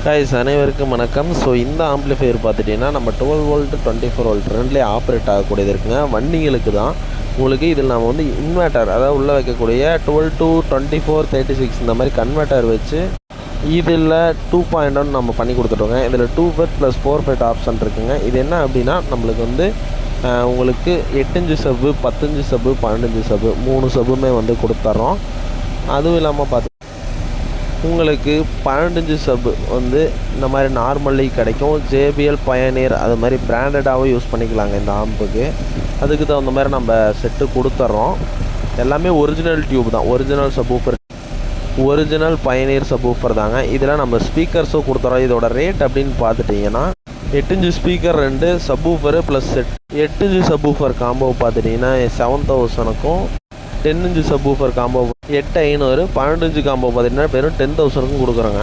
Guys அனைவருக்கும் வணக்கம். So இந்த ஆம்ப்ளிஃபையர் பார்த்துட்டிங்கன்னா நம்ம 12 வோல்ட் 24 வோல்ட் ரெண்டுலேயே ஆப்ரேட் ஆகக்கூடியது இருக்குங்க. வண்டிங்களுக்கு தான் உங்களுக்கு இதில் நம்ம வந்து இன்வெர்ட்டர் அதாவது உள்ளே வைக்கக்கூடிய 12 to 24 36 இந்த மாதிரி கன்வெர்ட்டர் வச்சு இதில் 2.1 நம்ம பண்ணி கொடுத்துட்டோங்க. இதில் 2 ஃபெட் ப்ளஸ் 4 ஃபெட் ஆப்ஷன் இருக்குங்க. இது என்ன அப்படின்னா நம்மளுக்கு வந்து உங்களுக்கு 8 இன்ச்சு சப்பு, 10 இன்ச்சு சப்பு, 12 இன்ச்சு சப்பு 3 சப்புமே வந்து கொடுத்துட்றோம். அதுவும் இல்லாமல் பார்த்து உங்களுக்கு 12 இன்ச்சு சப்பு வந்து இந்த மாதிரி நார்மலி கிடைக்கும். ஜேபிஎல் பயனியர் அது மாதிரி பிராண்டடாகவும் யூஸ் பண்ணிக்கலாங்க இந்த ஆம்புக்கு. அதுக்கு தகுந்த மாதிரி நம்ம செட்டு கொடுத்துட்றோம். எல்லாமே ஒரிஜினல் டியூப் தான், ஒரிஜினல் சப்வூஃபர், ஒரிஜினல் பயனியர் சப்வூஃபர் தாங்க. இதில் நம்ம ஸ்பீக்கர்ஸும் கொடுத்துறோம். இதோட ரேட் அப்படின்னு பார்த்துட்டிங்கன்னா 8 inch speaker 2 subwoofer plus set 8 inch subwoofer combo பார்த்துட்டிங்கன்னா 7000க்கும் 10 inch subwoofer combo 8500, 12 inch combo பார்த்தீங்கன்னா வெறும் 10,000க்கும் கொடுக்குறோங்க.